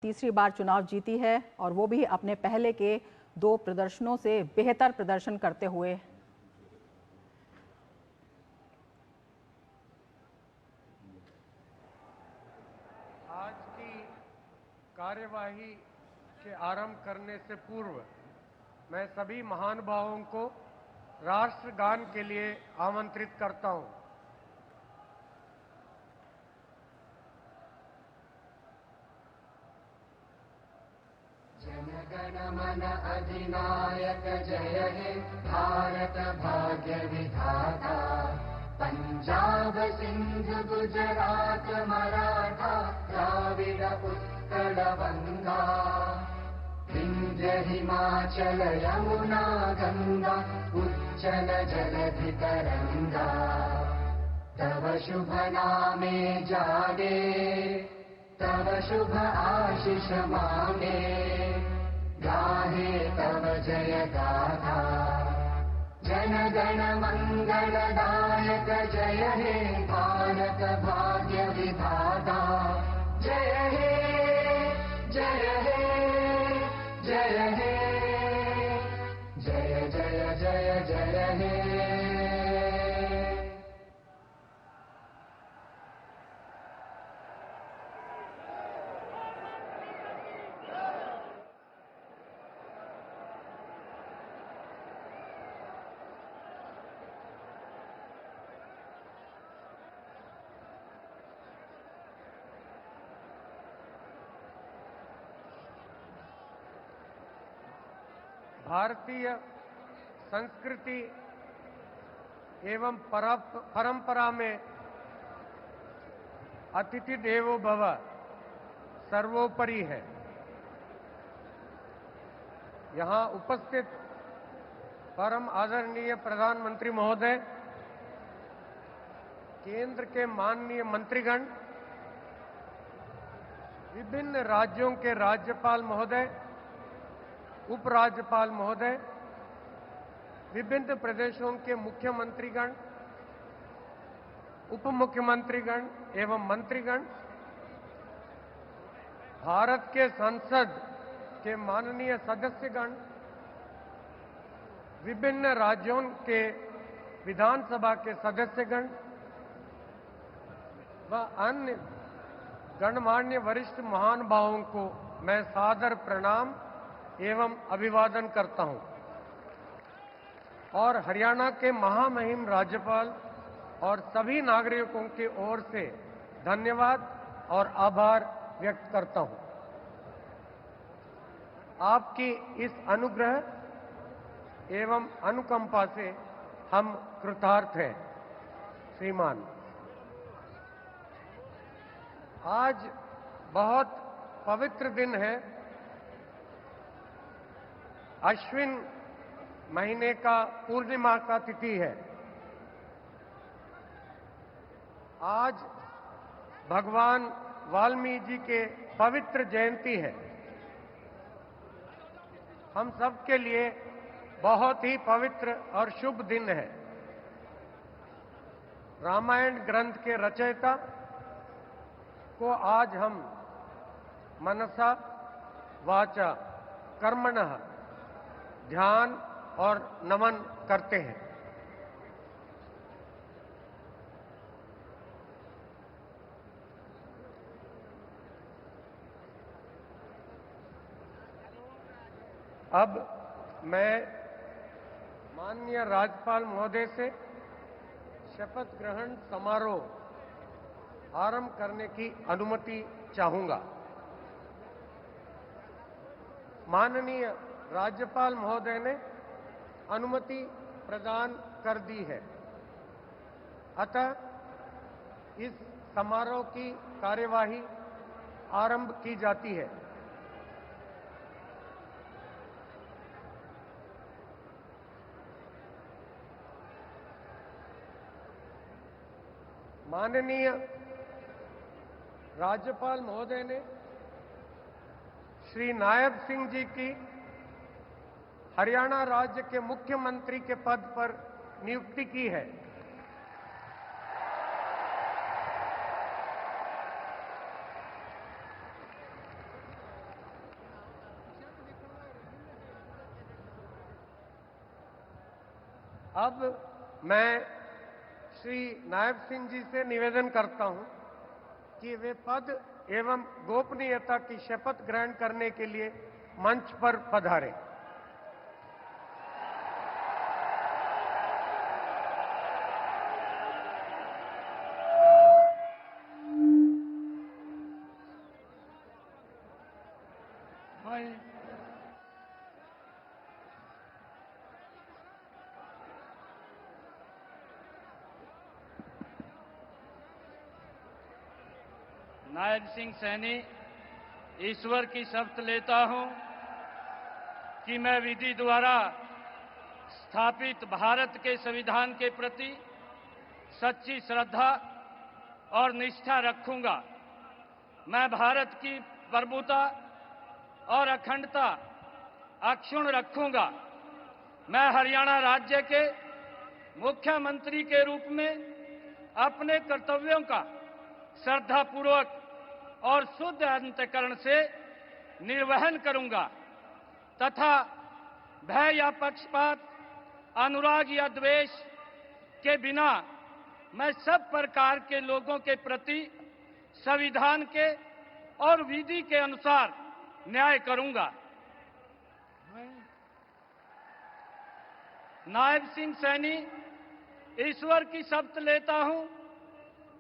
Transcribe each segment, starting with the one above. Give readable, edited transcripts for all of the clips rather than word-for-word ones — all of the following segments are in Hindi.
तीसरी बार चुनाव जीती है और वो भी अपने पहले के 2 प्रदर्शनों से बेहतर प्रदर्शन करते हुए। आज की कार्यवाही के आरंभ करने से पूर्व मैं सभी महानुभावों को राष्ट्रगान के लिए आमंत्रित करता हूं। जनगण मन अधिनायक जय हे भारत भाग्य विधाता। पंजाब सिंध गुजरात मराठा द्राविड उत्कल गंगा। विंध्य हिमाचल यमुना गंगा उच्चल जलधि तरंगा। तव शुभ नामे जागे तव शुभ आशीष मांगे। गाहे तव जय गाथा। जन गण मंगलदायक जय हे भारत भाग्य विधाता। जय हे जय हे जय हे जय जय जय जय हे। भारतीय संस्कृति एवं परंपरा में अतिथि देवो भव सर्वोपरि है। यहां उपस्थित परम आदरणीय प्रधानमंत्री महोदय, केंद्र के माननीय मंत्रीगण, विभिन्न राज्यों के राज्यपाल महोदय, उपराज्यपाल महोदय, विभिन्न प्रदेशों के मुख्यमंत्रीगण, उप मुख्यमंत्रीगण एवं मंत्रीगण, भारत के संसद के माननीय सदस्यगण, विभिन्न राज्यों के विधानसभा के सदस्यगण व अन्य गणमान्य वरिष्ठ महानुभावों को मैं सादर प्रणाम एवं अभिवादन करता हूं और हरियाणा के महामहिम राज्यपाल और सभी नागरिकों की ओर से धन्यवाद और आभार व्यक्त करता हूं। आपकी इस अनुग्रह एवं अनुकंपा से हम कृतार्थ हैं। श्रीमान, आज बहुत पवित्र दिन है। अश्विन महीने का पूर्णिमा का तिथि है। आज भगवान वाल्मीकि जी के पवित्र जयंती है। हम सब के लिए बहुत ही पवित्र और शुभ दिन है। रामायण ग्रंथ के रचयिता को आज हम मनसा वाचा कर्मणः ध्यान और नमन करते हैं। अब मैं माननीय राज्यपाल महोदय से शपथ ग्रहण समारोह आरंभ करने की अनुमति चाहूंगा। माननीय राज्यपाल महोदय ने अनुमति प्रदान कर दी है। अतः इस समारोह की कार्यवाही आरंभ की जाती है। माननीय राज्यपाल महोदय ने श्री नायब सिंह जी की हरियाणा राज्य के मुख्यमंत्री के पद पर नियुक्ति की है। अब मैं श्री नायब सिंह जी से निवेदन करता हूं कि वे पद एवं गोपनीयता की शपथ ग्रहण करने के लिए मंच पर पधारें। नायब सिंह सैनी ईश्वर की शपथ लेता हूं कि मैं विधि द्वारा स्थापित भारत के संविधान के प्रति सच्ची श्रद्धा और निष्ठा रखूंगा। मैं भारत की प्रभुता और अखंडता अक्षुण्ण रखूंगा। मैं हरियाणा राज्य के मुख्यमंत्री के रूप में अपने कर्तव्यों का श्रद्धापूर्वक और शुद्ध अंतःकरण से निर्वहन करूंगा तथा भय या पक्षपात, अनुराग या द्वेष के बिना मैं सब प्रकार के लोगों के प्रति संविधान के और विधि के अनुसार न्याय करूंगा। नायब सिंह सैनी ईश्वर की शपथ लेता हूं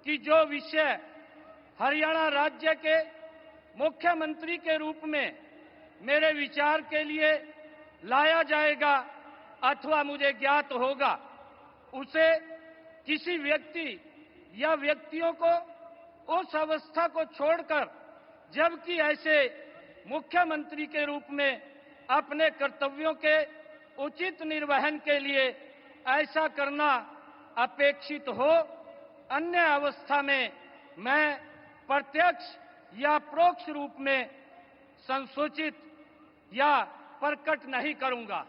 कि जो विषय हरियाणा राज्य के मुख्यमंत्री के रूप में मेरे विचार के लिए लाया जाएगा अथवा मुझे ज्ञात होगा, उसे किसी व्यक्ति या व्यक्तियों को उस अवस्था को छोड़कर, जबकि ऐसे मुख्यमंत्री के रूप में अपने कर्तव्यों के उचित निर्वहन के लिए ऐसा करना अपेक्षित हो, अन्य अवस्था में मैं प्रत्यक्ष या परोक्ष रूप में संसूचित या प्रकट नहीं करूंगा।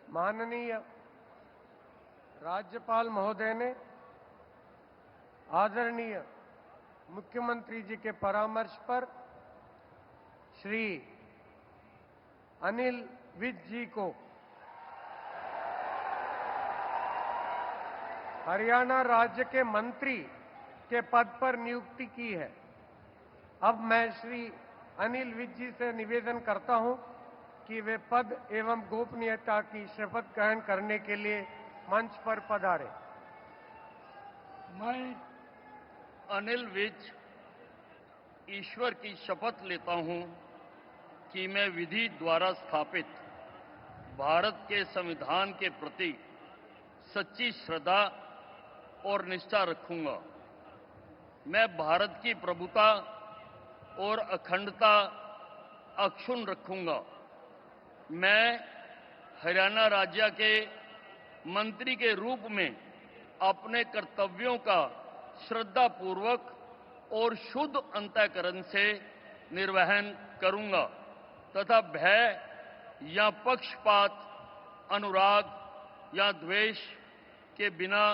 माननीय राज्यपाल महोदय ने आदरणीय मुख्यमंत्री जी के परामर्श पर श्री अनिल विज जी को हरियाणा राज्य के मंत्री के पद पर नियुक्ति की है। अब मैं श्री अनिल विज जी से निवेदन करता हूं कि वे पद एवं गोपनीयता की शपथ ग्रहण करने के लिए मंच पर पधारें। मैं अनिल विज ईश्वर की शपथ लेता हूं कि मैं विधि द्वारा स्थापित भारत के संविधान के प्रति सच्ची श्रद्धा और निष्ठा रखूंगा। मैं भारत की प्रभुता और अखंडता अक्षुण्ण रखूंगा। मैं हरियाणा राज्य के मंत्री के रूप में अपने कर्तव्यों का श्रद्धापूर्वक और शुद्ध अंतःकरण से निर्वहन करूंगा। तथा भय या पक्षपात, अनुराग या द्वेष के बिना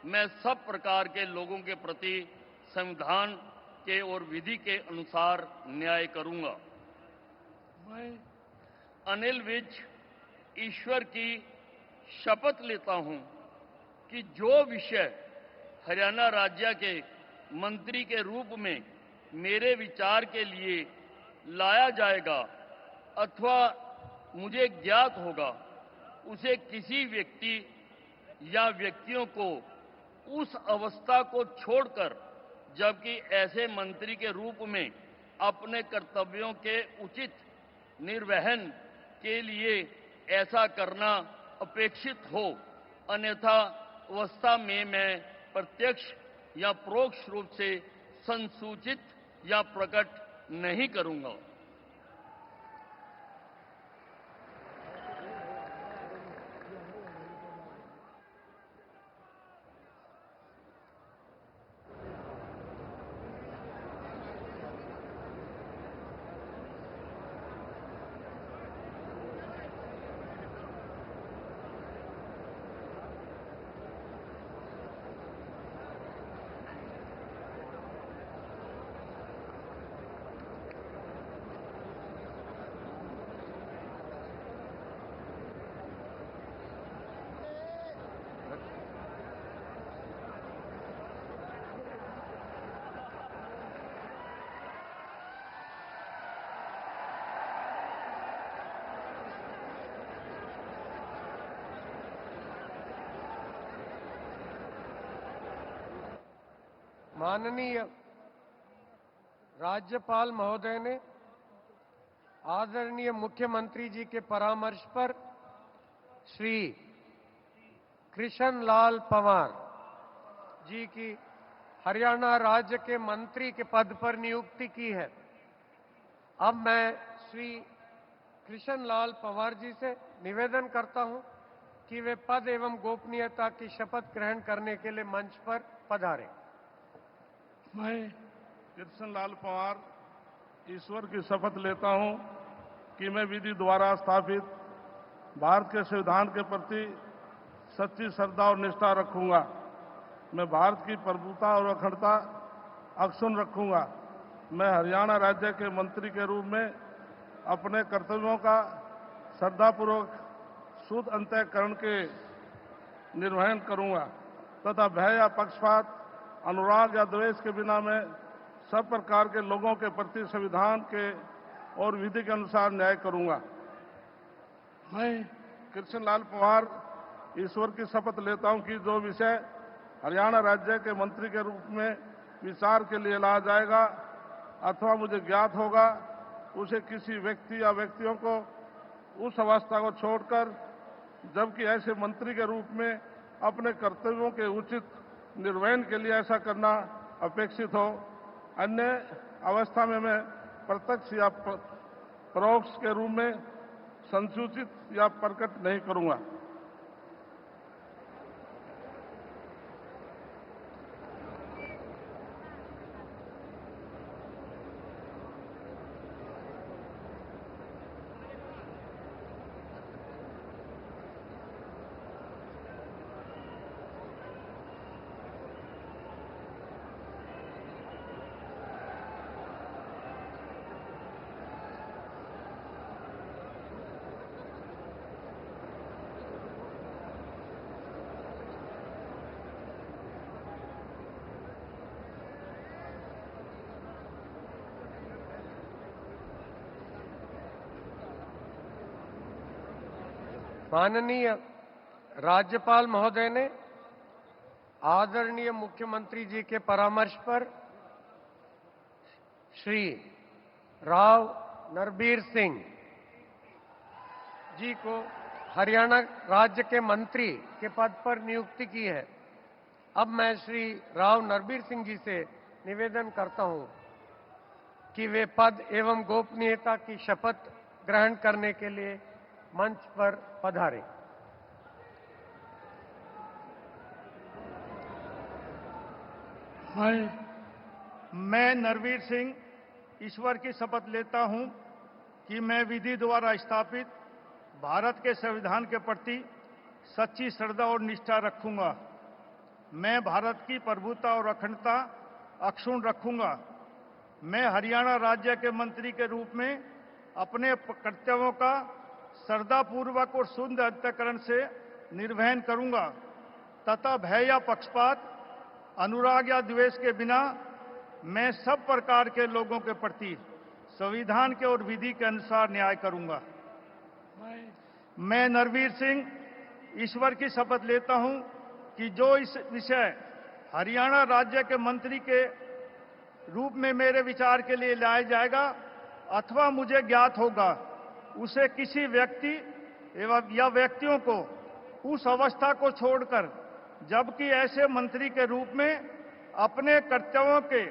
मैं सब प्रकार के लोगों के प्रति संविधान के और विधि के अनुसार न्याय करूंगा। मैं अनिल विज ईश्वर की शपथ लेता हूं कि जो विषय हरियाणा राज्य के मंत्री के रूप में मेरे विचार के लिए लाया जाएगा अथवा मुझे ज्ञात होगा, उसे किसी व्यक्ति या व्यक्तियों को उस अवस्था को छोड़कर, जबकि ऐसे मंत्री के रूप में अपने कर्तव्यों के उचित निर्वहन के लिए ऐसा करना अपेक्षित हो, अन्यथा अवस्था में मैं प्रत्यक्ष या परोक्ष रूप से संसूचित या प्रकट नहीं करूंगा। माननीय राज्यपाल महोदय ने आदरणीय मुख्यमंत्री जी के परामर्श पर श्री कृष्ण लाल पंवार जी की हरियाणा राज्य के मंत्री के पद पर नियुक्ति की है। अब मैं श्री कृष्ण लाल पंवार जी से निवेदन करता हूं कि वे पद एवं गोपनीयता की शपथ ग्रहण करने के लिए मंच पर पधारें। मैं कृष्ण लाल पंवार ईश्वर की शपथ लेता हूं कि मैं विधि द्वारा स्थापित भारत के संविधान के प्रति सच्ची श्रद्धा और निष्ठा रखूंगा। मैं भारत की प्रभुता और अखंडता अक्षुण्ण रखूंगा। मैं हरियाणा राज्य के मंत्री के रूप में अपने कर्तव्यों का श्रद्धापूर्वक शुद्ध अंतःकरण के निर्वहन करूंगा तथा भय या पक्षपात, अनुराग या द्वेष के बिना मैं सब प्रकार के लोगों के प्रति संविधान के और विधि के अनुसार न्याय करूंगा। मैं कृष्ण लाल पंवार ईश्वर की शपथ लेता हूं कि जो विषय हरियाणा राज्य के मंत्री के रूप में विचार के लिए लाया जाएगा अथवा मुझे ज्ञात होगा, उसे किसी व्यक्ति या व्यक्तियों को उस अवस्था को छोड़कर, जबकि ऐसे मंत्री के रूप में अपने कर्तव्यों के उचित निर्वहन के लिए ऐसा करना अपेक्षित हो, अन्य अवस्था में मैं प्रत्यक्ष या परोक्ष के रूप में संसूचित या प्रकट नहीं करूंगा। माननीय राज्यपाल महोदय ने आदरणीय मुख्यमंत्री जी के परामर्श पर श्री राव नरबीर सिंह जी को हरियाणा राज्य के मंत्री के पद पर नियुक्ति की है। अब मैं श्री राव नरबीर सिंह जी से निवेदन करता हूं कि वे पद एवं गोपनीयता की शपथ ग्रहण करने के लिए मंच पर पधारें। मैं नरवीर सिंह ईश्वर की शपथ लेता हूं कि मैं विधि द्वारा स्थापित भारत के संविधान के प्रति सच्ची श्रद्धा और निष्ठा रखूंगा। मैं भारत की प्रभुता और अखंडता अक्षुण्ण रखूंगा। मैं हरियाणा राज्य के मंत्री के रूप में अपने कर्तव्यों का श्रद्धापूर्वक और शुद्ध अंतःकरण से निर्वहन करूंगा तथा भय या पक्षपात, अनुराग या द्वेष के बिना मैं सब प्रकार के लोगों के प्रति संविधान के और विधि के अनुसार न्याय करूंगा। मैं नरवीर सिंह ईश्वर की शपथ लेता हूं कि जो इस विषय हरियाणा राज्य के मंत्री के रूप में मेरे विचार के लिए लाया जाएगा अथवा मुझे ज्ञात होगा, उसे किसी व्यक्ति एवं या व्यक्तियों को उस अवस्था को छोड़कर, जबकि ऐसे मंत्री के रूप में अपने कर्तव्यों के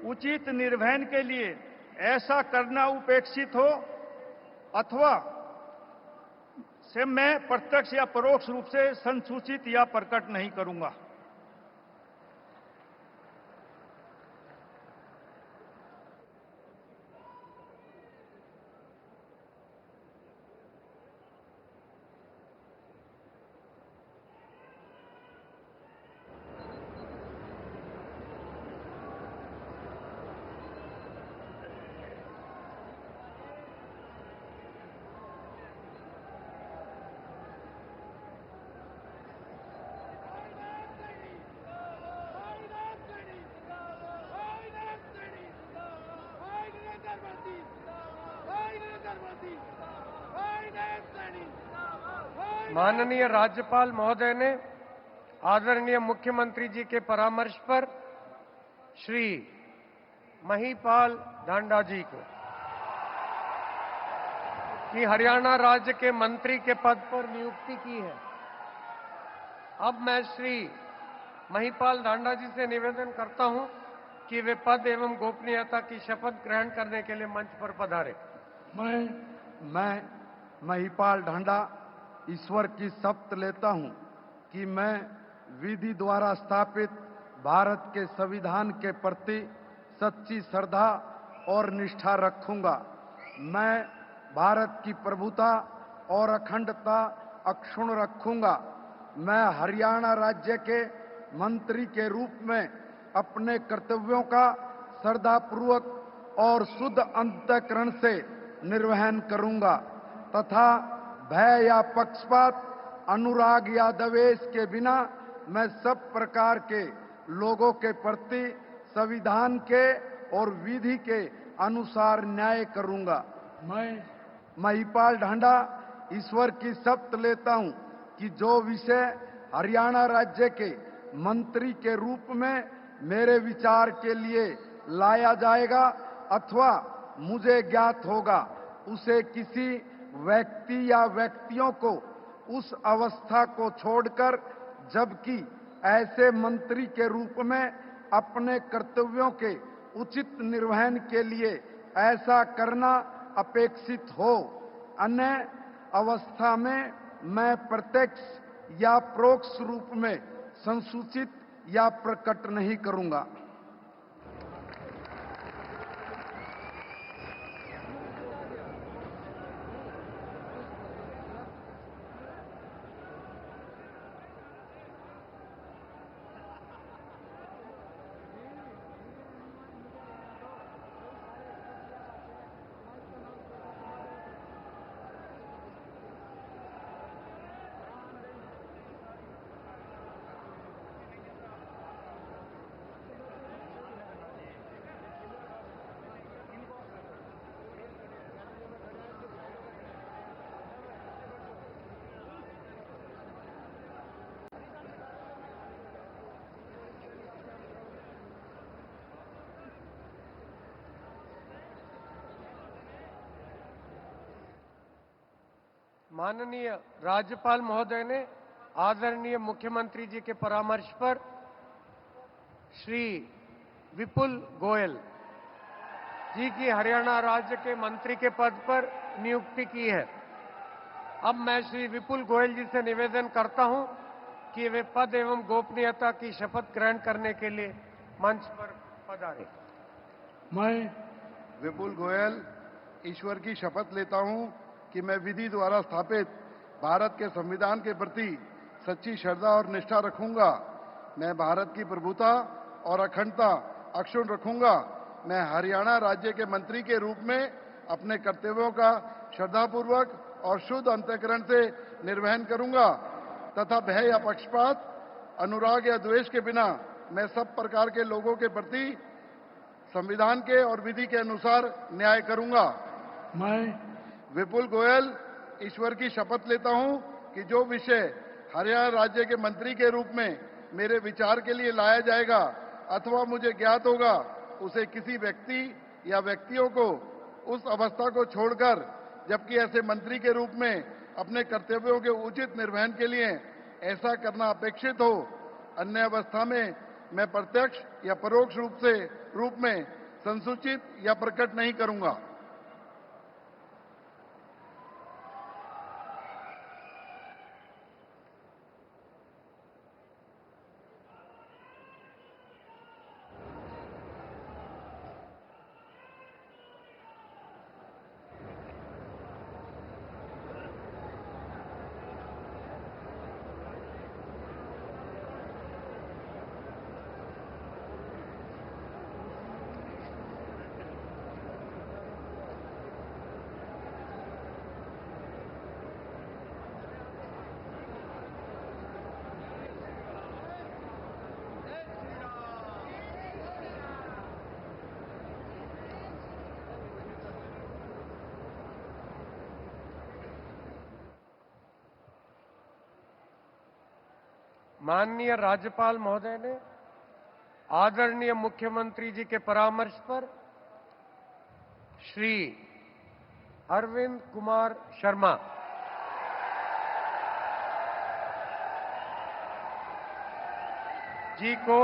उचित निर्वहन के लिए ऐसा करना उपेक्षित हो अथवा से मैं प्रत्यक्ष या परोक्ष रूप से संसूचित या प्रकट नहीं करूंगा। माननीय राज्यपाल महोदय ने आदरणीय मुख्यमंत्री जी के परामर्श पर श्री महिपाल ढांडा जी को कि हरियाणा राज्य के मंत्री के पद पर नियुक्ति की है। अब मैं श्री महिपाल ढांडा जी से निवेदन करता हूं कि वे पद एवं गोपनीयता की शपथ ग्रहण करने के लिए मंच पर पधारे। मैं महिपाल ढांडा ईश्वर की शपथ लेता हूं कि मैं विधि द्वारा स्थापित भारत के संविधान के प्रति सच्ची श्रद्धा और निष्ठा रखूंगा। मैं भारत की प्रभुता और अखंडता अक्षुण्ण रखूंगा। मैं हरियाणा राज्य के मंत्री के रूप में अपने कर्तव्यों का श्रद्धापूर्वक और शुद्ध अंतःकरण से निर्वहन करूंगा तथा भय या पक्षपात, अनुराग या द्वेष के बिना मैं सब प्रकार के लोगों के प्रति संविधान के और विधि के अनुसार न्याय करूंगा। मैं महिपाल ढांडा ईश्वर की शपथ लेता हूं कि जो विषय हरियाणा राज्य के मंत्री के रूप में मेरे विचार के लिए लाया जाएगा अथवा मुझे ज्ञात होगा, उसे किसी व्यक्ति या व्यक्तियों को उस अवस्था को छोड़कर, जबकि ऐसे मंत्री के रूप में अपने कर्तव्यों के उचित निर्वहन के लिए ऐसा करना अपेक्षित हो, अन्य अवस्था में मैं प्रत्यक्ष या परोक्ष रूप में संसूचित या प्रकट नहीं करूंगा। माननीय राज्यपाल महोदय ने आदरणीय मुख्यमंत्री जी के परामर्श पर श्री विपुल गोयल जी की हरियाणा राज्य के मंत्री के पद पर नियुक्ति की है। अब मैं श्री विपुल गोयल जी से निवेदन करता हूं कि वे पद एवं गोपनीयता की शपथ ग्रहण करने के लिए मंच पर पधारें। मैं विपुल गोयल ईश्वर की शपथ लेता हूं कि मैं विधि द्वारा स्थापित भारत के संविधान के प्रति सच्ची श्रद्धा और निष्ठा रखूंगा। मैं भारत की प्रभुता और अखंडता अक्षुण्ण रखूंगा। मैं हरियाणा राज्य के मंत्री के रूप में अपने कर्तव्यों का श्रद्धापूर्वक और शुद्ध अंतःकरण से निर्वहन करूंगा तथा भय या पक्षपात, अनुराग या द्वेष के बिना मैं सब प्रकार के लोगों के प्रति संविधान के और विधि के अनुसार न्याय करूंगा। मैं विपुल गोयल ईश्वर की शपथ लेता हूं कि जो विषय हरियाणा राज्य के मंत्री के रूप में मेरे विचार के लिए लाया जाएगा अथवा मुझे ज्ञात होगा, उसे किसी व्यक्ति या व्यक्तियों को उस अवस्था को छोड़कर, जबकि ऐसे मंत्री के रूप में अपने कर्तव्यों के उचित निर्वहन के लिए ऐसा करना अपेक्षित हो, अन्य अवस्था में मैं प्रत्यक्ष या परोक्ष रूप में संसूचित या प्रकट नहीं करूंगा। माननीय राज्यपाल महोदय ने आदरणीय मुख्यमंत्री जी के परामर्श पर श्री अरविंद कुमार शर्मा जी को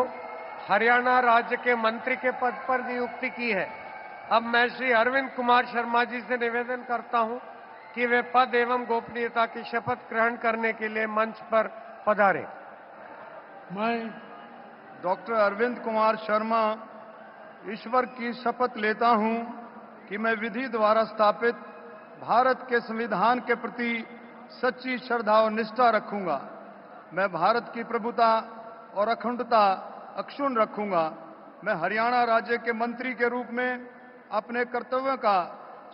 हरियाणा राज्य के मंत्री के पद पर नियुक्ति की है। अब मैं श्री अरविंद कुमार शर्मा जी से निवेदन करता हूं कि वे पद एवं गोपनीयता की शपथ ग्रहण करने के लिए मंच पर पधारें। मैं डॉक्टर अरविंद कुमार शर्मा ईश्वर की शपथ लेता हूं कि मैं विधि द्वारा स्थापित भारत के संविधान के प्रति सच्ची श्रद्धा और निष्ठा रखूंगा। मैं भारत की प्रभुता और अखंडता अक्षुण्ण रखूंगा। मैं हरियाणा राज्य के मंत्री के रूप में अपने कर्तव्यों का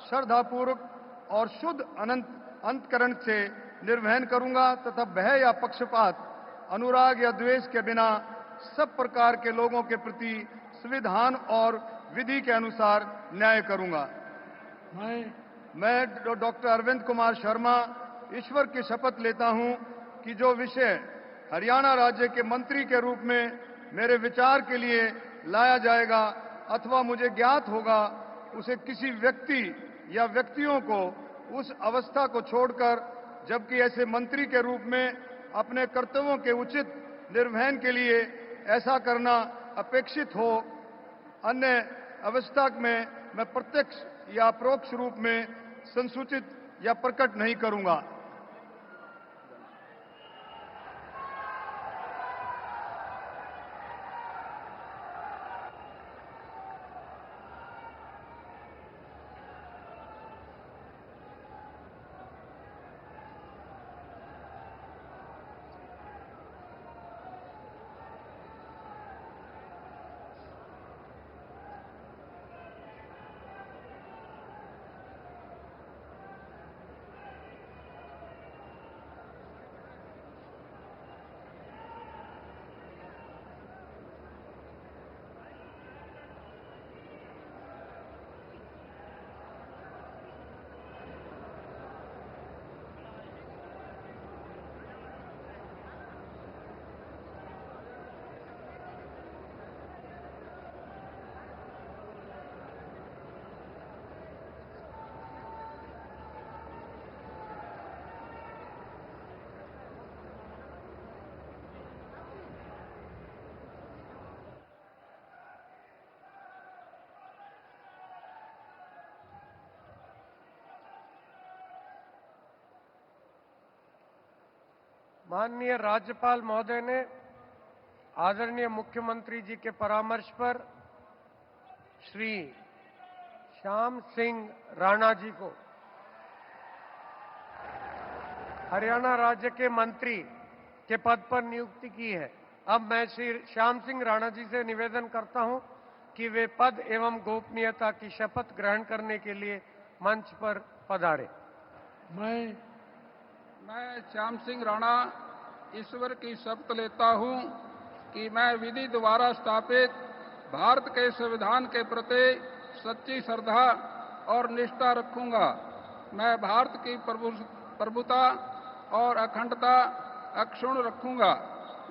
श्रद्धापूर्वक और शुद्ध अंतःकरण से निर्वहन करूंगा तथा भय या पक्षपात, अनुराग या द्वेष के बिना सब प्रकार के लोगों के प्रति संविधान और विधि के अनुसार न्याय करूंगा। मैं डॉक्टर अरविंद कुमार शर्मा ईश्वर की शपथ लेता हूं कि जो विषय हरियाणा राज्य के मंत्री के रूप में मेरे विचार के लिए लाया जाएगा अथवा मुझे ज्ञात होगा, उसे किसी व्यक्ति या व्यक्तियों को उस अवस्था को छोड़कर, जबकि ऐसे मंत्री के रूप में अपने कर्तव्यों के उचित निर्वहन के लिए ऐसा करना अपेक्षित हो, अन्य अवस्था में मैं प्रत्यक्ष या परोक्ष रूप में संसूचित या प्रकट नहीं करूंगा। माननीय राज्यपाल महोदय ने आदरणीय मुख्यमंत्री जी के परामर्श पर श्री श्याम सिंह राणा जी को हरियाणा राज्य के मंत्री के पद पर नियुक्ति की है। अब मैं श्री श्याम सिंह राणा जी से निवेदन करता हूं कि वे पद एवं गोपनीयता की शपथ ग्रहण करने के लिए मंच पर पधारे। मैं श्याम सिंह राणा ईश्वर की शपथ लेता हूं कि मैं विधि द्वारा स्थापित भारत के संविधान के प्रति सच्ची श्रद्धा और निष्ठा रखूंगा। मैं भारत की प्रभुता और अखंडता अक्षुण्ण रखूंगा।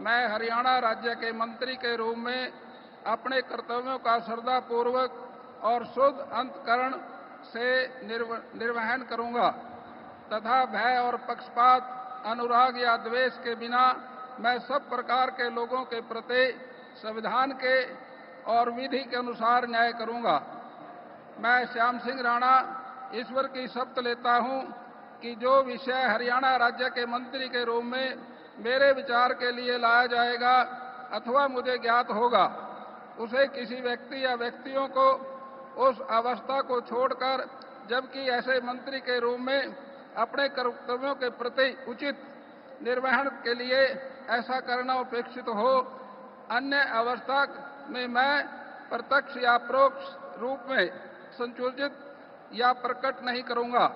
मैं हरियाणा राज्य के मंत्री के रूप में अपने कर्तव्यों का श्रद्धापूर्वक और शुद्ध अंतःकरण से निर्वहन करूंगा तथा भय और पक्षपात, अनुराग या द्वेष के बिना मैं सब प्रकार के लोगों के प्रति संविधान के और विधि के अनुसार न्याय करूंगा। मैं श्याम सिंह राणा ईश्वर की शपथ लेता हूं कि जो विषय हरियाणा राज्य के मंत्री के रूप में मेरे विचार के लिए लाया जाएगा अथवा मुझे ज्ञात होगा, उसे किसी व्यक्ति या व्यक्तियों को उस अवस्था को छोड़कर, जबकि ऐसे मंत्री के रूप में अपने कर्तव्यों के प्रति उचित निर्वहन के लिए ऐसा करना अपेक्षित हो, अन्य अवस्था में मैं प्रत्यक्ष या परोक्ष रूप में संशोधित या प्रकट नहीं करूंगा।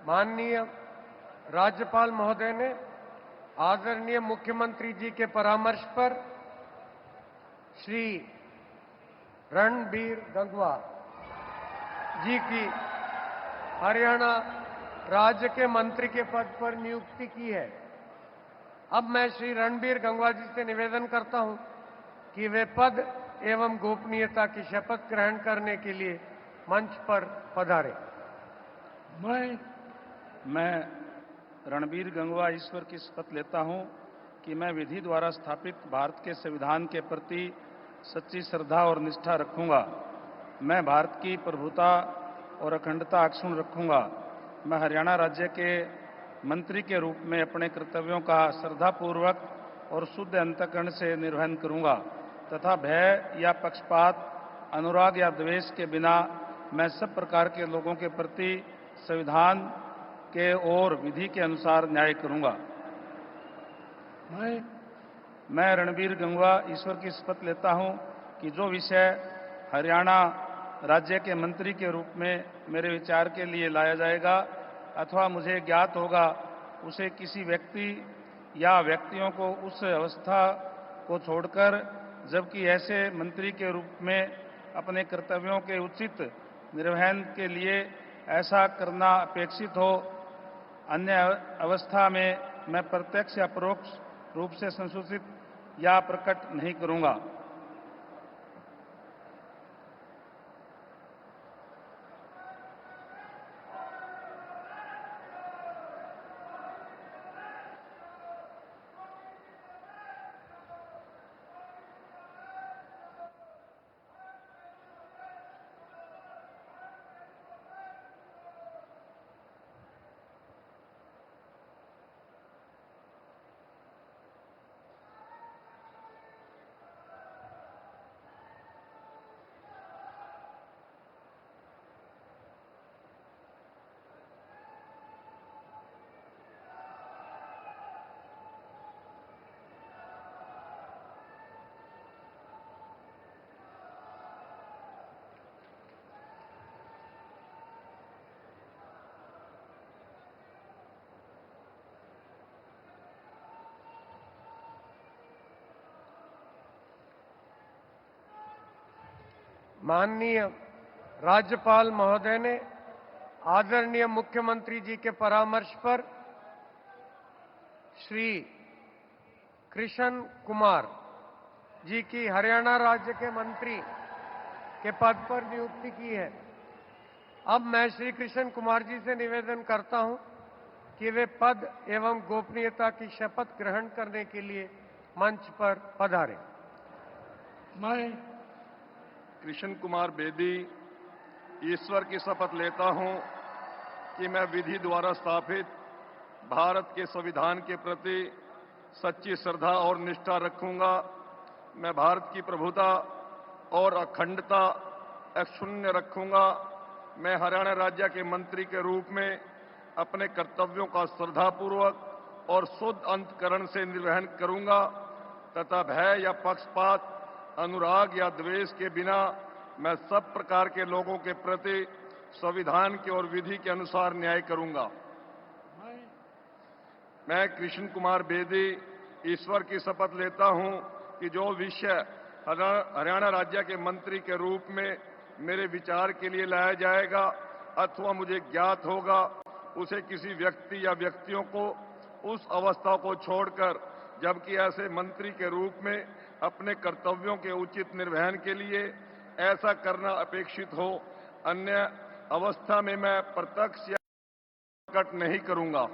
माननीय राज्यपाल महोदय ने आदरणीय मुख्यमंत्री जी के परामर्श पर श्री रणबीर गंगवा जी की हरियाणा राज्य के मंत्री के पद पर नियुक्ति की है। अब मैं श्री रणबीर गंगवा जी से निवेदन करता हूं कि वे पद एवं गोपनीयता की शपथ ग्रहण करने के लिए मंच पर पधारे। मैं रणबीर गंगवा ईश्वर की शपथ लेता हूं कि मैं विधि द्वारा स्थापित भारत के संविधान के प्रति सच्ची श्रद्धा और निष्ठा रखूंगा। मैं भारत की प्रभुता और अखंडता अक्षुण्ण रखूंगा। मैं हरियाणा राज्य के मंत्री के रूप में अपने कर्तव्यों का श्रद्धापूर्वक और शुद्ध अंतःकरण से निर्वहन करूंगा तथा भय या पक्षपात, अनुराग या द्वेष के बिना मैं सब प्रकार के लोगों के प्रति संविधान के और विधि के अनुसार न्याय करूंगा। मैं रणबीर गंगवा ईश्वर की शपथ लेता हूं कि जो विषय हरियाणा राज्य के मंत्री के रूप में मेरे विचार के लिए लाया जाएगा अथवा मुझे ज्ञात होगा, उसे किसी व्यक्ति या व्यक्तियों को उस अवस्था को छोड़कर, जबकि ऐसे मंत्री के रूप में अपने कर्तव्यों के उचित निर्वहन के लिए ऐसा करना अपेक्षित हो, अन्य अवस्था में मैं प्रत्यक्ष या परोक्ष रूप से संशोधित या प्रकट नहीं करूंगा। माननीय राज्यपाल महोदय ने आदरणीय मुख्यमंत्री जी के परामर्श पर श्री कृष्ण कुमार जी की हरियाणा राज्य के मंत्री के पद पर नियुक्ति की है। अब मैं श्री कृष्ण कुमार जी से निवेदन करता हूं कि वे पद एवं गोपनीयता की शपथ ग्रहण करने के लिए मंच पर पधारें। मैं कृष्ण कुमार बेदी ईश्वर की शपथ लेता हूं कि मैं विधि द्वारा स्थापित भारत के संविधान के प्रति सच्ची श्रद्धा और निष्ठा रखूंगा। मैं भारत की प्रभुता और अखंडता अक्षुण्ण रखूंगा। मैं हरियाणा राज्य के मंत्री के रूप में अपने कर्तव्यों का श्रद्धापूर्वक और शुद्ध अंतकरण से निर्वहन करूंगा तथा भय या पक्षपात, अनुराग या द्वेष के बिना मैं सब प्रकार के लोगों के प्रति संविधान के और विधि के अनुसार न्याय करूंगा। मैं कृष्ण कुमार बेदी ईश्वर की शपथ लेता हूं कि जो विषय हरियाणा राज्य के मंत्री के रूप में मेरे विचार के लिए लाया जाएगा अथवा मुझे ज्ञात होगा, उसे किसी व्यक्ति या व्यक्तियों को उस अवस्था को छोड़कर जबकि ऐसे मंत्री के रूप में अपने कर्तव्यों के उचित निर्वहन के लिए ऐसा करना अपेक्षित हो, अन्य अवस्था में मैं प्रत्यक्ष या प्रकट नहीं करूंगा।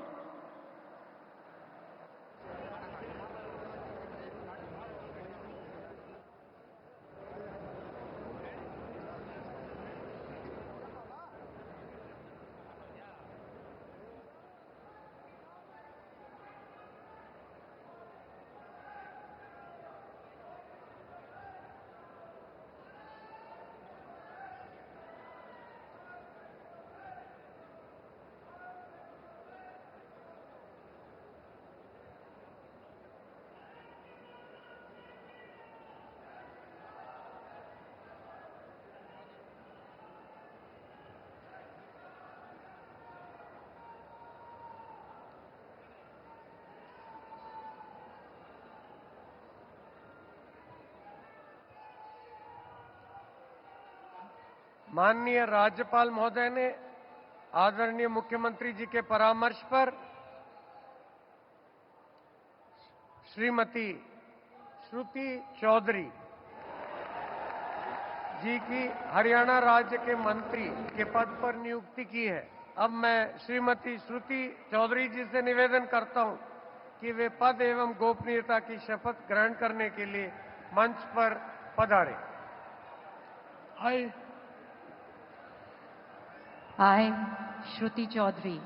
माननीय राज्यपाल महोदय ने आदरणीय मुख्यमंत्री जी के परामर्श पर श्रीमती श्रुति चौधरी जी की हरियाणा राज्य के मंत्री के पद पर नियुक्ति की है। अब मैं श्रीमती श्रुति चौधरी जी से निवेदन करता हूं कि वे पद एवं गोपनीयता की शपथ ग्रहण करने के लिए मंच पर पधारें। I, Shruti Chaudhary,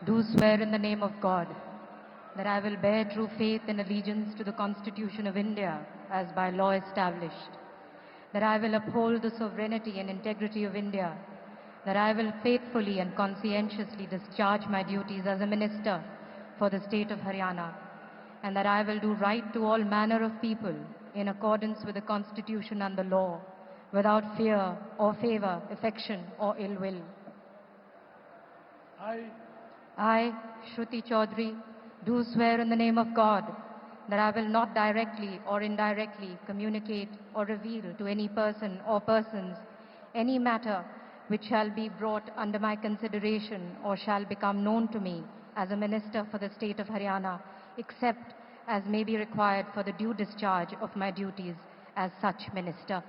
do swear in the name of God that I will bear true faith and allegiance to the Constitution of India as by law established, that I will uphold the sovereignty and integrity of India, that I will faithfully and conscientiously discharge my duties as a minister for the state of Haryana, and that I will do right to all manner of people in accordance with the Constitution and the law, without fear or favor, affection or ill will. I, Shruti Chaudhary, do swear in the name of God that I will not directly or indirectly communicate or reveal to any person or persons any matter which shall be brought under my consideration or shall become known to me as a minister for the state of Haryana, except as may be required for the due discharge of my duties as such minister.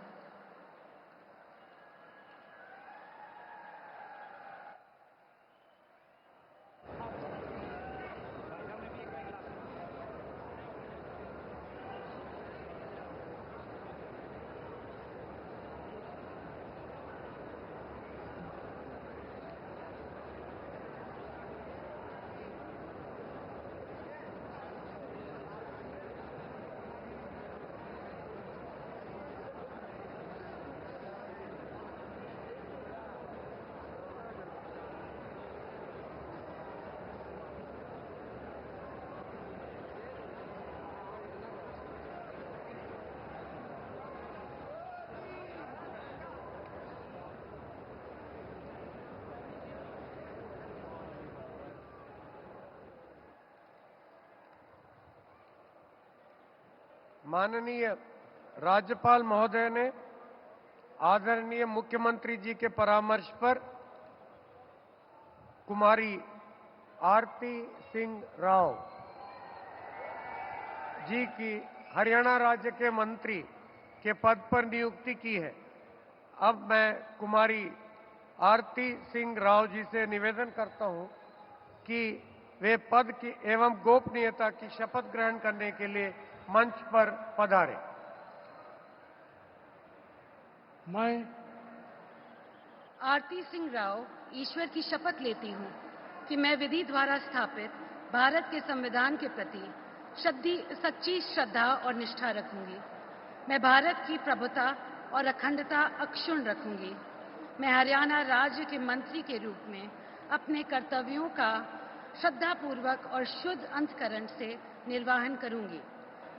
माननीय राज्यपाल महोदय ने आदरणीय मुख्यमंत्री जी के परामर्श पर कुमारी आरती सिंह राव जी की हरियाणा राज्य के मंत्री के पद पर नियुक्ति की है। अब मैं कुमारी आरती सिंह राव जी से निवेदन करता हूं कि वे पद की एवं गोपनीयता की शपथ ग्रहण करने के लिए मंच पर पधारें। मैं आरती सिंह राव ईश्वर की शपथ लेती हूँ कि मैं विधि द्वारा स्थापित भारत के संविधान के प्रति सच्ची श्रद्धा और निष्ठा रखूंगी। मैं भारत की प्रभुता और अखंडता अक्षुण्ण रखूंगी। मैं हरियाणा राज्य के मंत्री के रूप में अपने कर्तव्यों का श्रद्धापूर्वक और शुद्ध अंतःकरण से निर्वहन करूंगी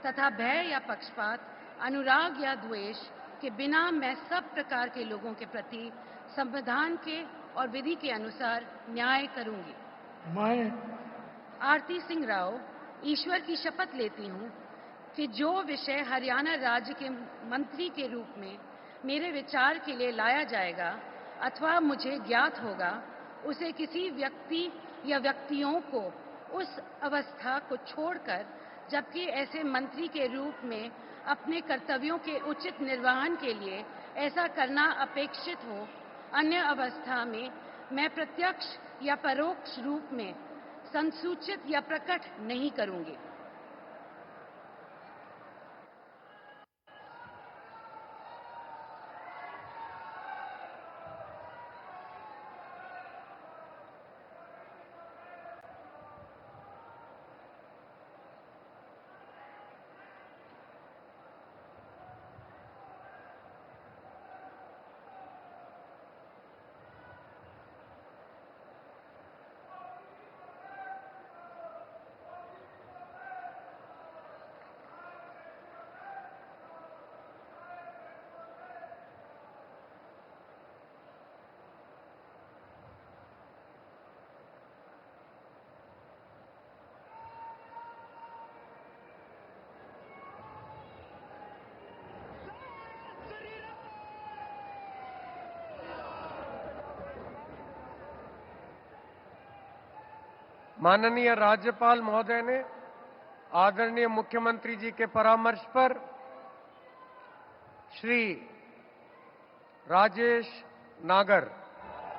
तथा भय या पक्षपात, अनुराग या द्वेष के बिना मैं सब प्रकार के लोगों के प्रति संविधान के और विधि के अनुसार न्याय करूंगी। मैं आरती सिंह राव ईश्वर की शपथ लेती हूँ कि जो विषय हरियाणा राज्य के मंत्री के रूप में मेरे विचार के लिए लाया जाएगा अथवा मुझे ज्ञात होगा, उसे किसी व्यक्ति या व्यक्तियों को उस अवस्था को छोड़कर, जबकि ऐसे मंत्री के रूप में अपने कर्तव्यों के उचित निर्वहन के लिए ऐसा करना अपेक्षित हो, अन्य अवस्था में मैं प्रत्यक्ष या परोक्ष रूप में संसूचित या प्रकट नहीं करूंगी। माननीय राज्यपाल महोदय ने आदरणीय मुख्यमंत्री जी के परामर्श पर श्री राजेश नागर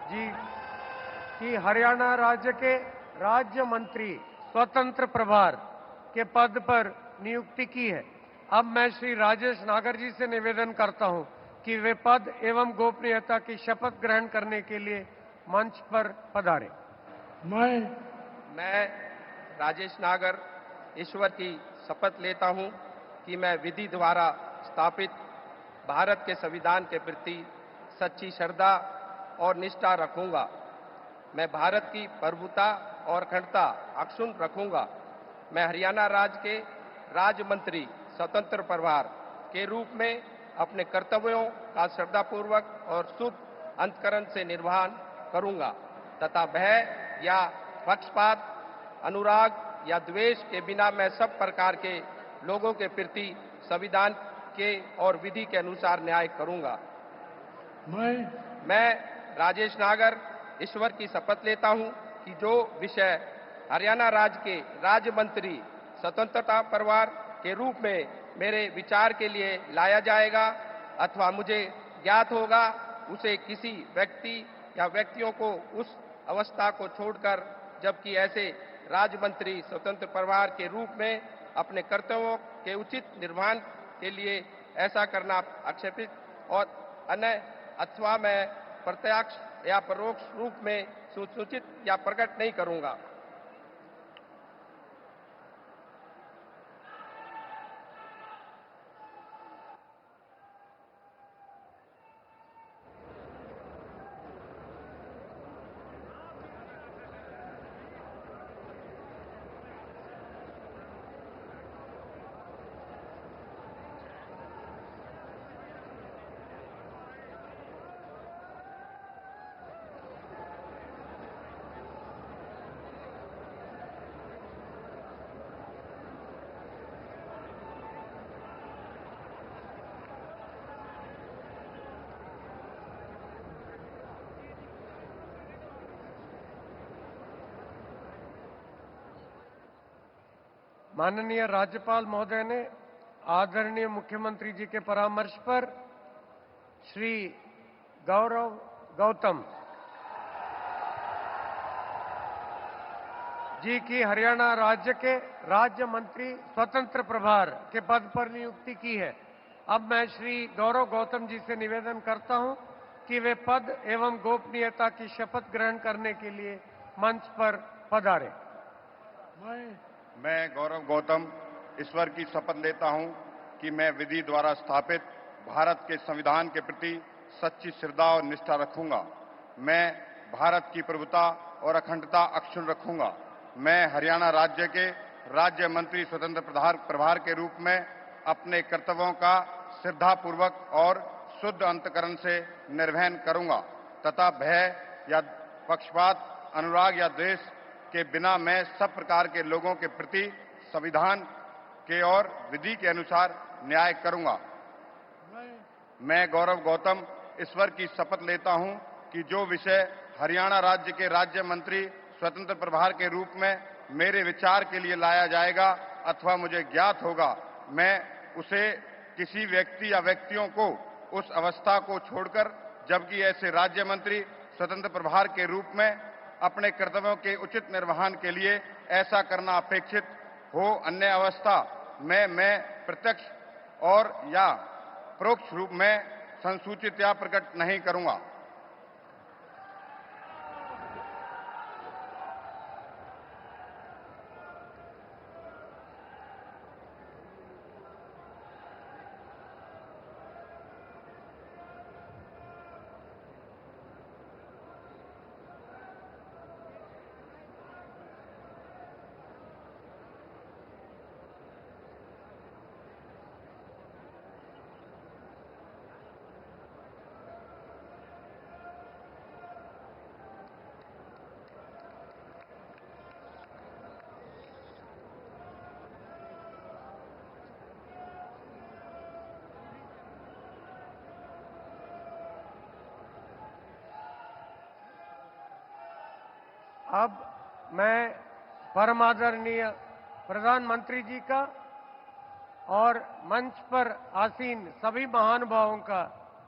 जी की हरियाणा राज्य के राज्य मंत्री स्वतंत्र प्रभार के पद पर नियुक्ति की है। अब मैं श्री राजेश नागर जी से निवेदन करता हूं कि वे पद एवं गोपनीयता की शपथ ग्रहण करने के लिए मंच पर पधारें। मैं राजेश नागर ईश्वर की शपथ लेता हूं कि मैं विधि द्वारा स्थापित भारत के संविधान के प्रति सच्ची श्रद्धा और निष्ठा रखूंगा। मैं भारत की प्रभुता और अखंडता अक्षुण्ण रखूंगा। मैं हरियाणा राज्य के राज्य मंत्री स्वतंत्र प्रभार के रूप में अपने कर्तव्यों का श्रद्धापूर्वक और शुद्ध अंतःकरण से निर्वहन करूंगा तथा भय या पक्षपात, अनुराग या द्वेष के बिना मैं सब प्रकार के लोगों के प्रति संविधान के और विधि के अनुसार न्याय करूंगा। मैं राजेश नागर ईश्वर की शपथ लेता हूं कि जो विषय हरियाणा राज्य के राज्य मंत्री स्वतंत्रता प्रभार के रूप में मेरे विचार के लिए लाया जाएगा अथवा मुझे ज्ञात होगा, उसे किसी व्यक्ति या व्यक्तियों को उस अवस्था को छोड़कर, जबकि ऐसे राज्य मंत्री स्वतंत्र प्रभार के रूप में अपने कर्तव्यों के उचित निर्वहन के लिए ऐसा करना आक्षेपित और अन्य अथवा मैं प्रत्यक्ष या परोक्ष रूप में सूचित या प्रकट नहीं करूंगा। माननीय राज्यपाल महोदय ने आदरणीय मुख्यमंत्री जी के परामर्श पर श्री गौरव गौतम जी की हरियाणा राज्य के राज्य मंत्री स्वतंत्र प्रभार के पद पर नियुक्ति की है। अब मैं श्री गौरव गौतम जी से निवेदन करता हूं कि वे पद एवं गोपनीयता की शपथ ग्रहण करने के लिए मंच पर पधारें। मैं गौरव गौतम ईश्वर की शपथ लेता हूं कि मैं विधि द्वारा स्थापित भारत के संविधान के प्रति सच्ची श्रद्धा और निष्ठा रखूंगा। मैं भारत की प्रभुता और अखंडता अक्षुण्ण रखूंगा। मैं हरियाणा राज्य के राज्य मंत्री स्वतंत्र प्रभार के रूप में अपने कर्तव्यों का श्रद्धापूर्वक और शुद्ध अंतकरण से निर्वहन करूंगा तथा भय या पक्षपात, अनुराग या द्वेष के बिना मैं सब प्रकार के लोगों के प्रति संविधान के और विधि के अनुसार न्याय करूंगा। मैं गौरव गौतम ईश्वर की शपथ लेता हूं कि जो विषय हरियाणा राज्य के राज्य मंत्री स्वतंत्र प्रभार के रूप में मेरे विचार के लिए लाया जाएगा अथवा मुझे ज्ञात होगा, मैं उसे किसी व्यक्ति या व्यक्तियों को उस अवस्था को छोड़कर, जबकि ऐसे राज्य मंत्री स्वतंत्र प्रभार के रूप में अपने कर्तव्यों के उचित निर्वहन के लिए ऐसा करना अपेक्षित हो, अन्य अवस्था में मैं प्रत्यक्ष और या परोक्ष रूप में संसूचित या प्रकट नहीं करूंगा। अब मैं परम आदरणीय प्रधानमंत्री जी का और मंच पर आसीन सभी महानुभावों का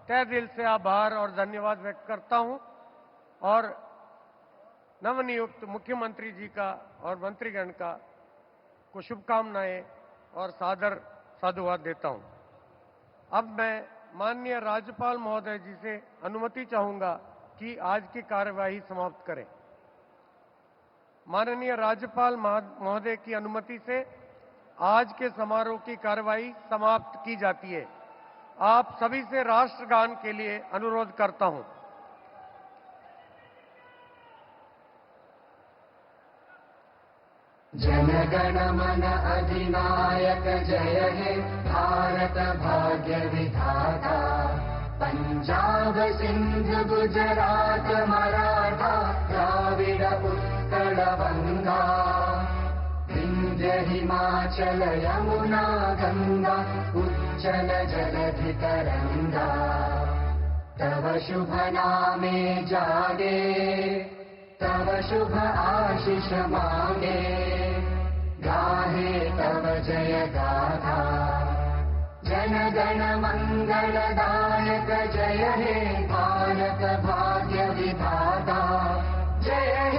तहे दिल से आभार और धन्यवाद व्यक्त करता हूं और नवनियुक्त मुख्यमंत्री जी का और मंत्रीगण का को शुभकामनाएं और सादर साधुवाद देता हूं। अब मैं माननीय राज्यपाल महोदय जी से अनुमति चाहूंगा कि आज की कार्यवाही समाप्त करें। माननीय राज्यपाल महोदय की अनुमति से आज के समारोह की कार्यवाही समाप्त की जाती है। आप सभी से राष्ट्रगान के लिए अनुरोध करता हूं। जनगण मन अधिनायक जय हे भारत भाग्य विधाता, पंजाब सिंध गुजरात मराठा द्राविड़ उत्कल गंगा, विंध्य हिमाचल यमुना गंगा उच्चल जलधि तरंगा, तव शुभ नामे जागे तव शुभ आशीष मांगे, गाहे तव जय गाथा, जन गण मंगलदायक जय हे भारत भाग्य विधाता, जय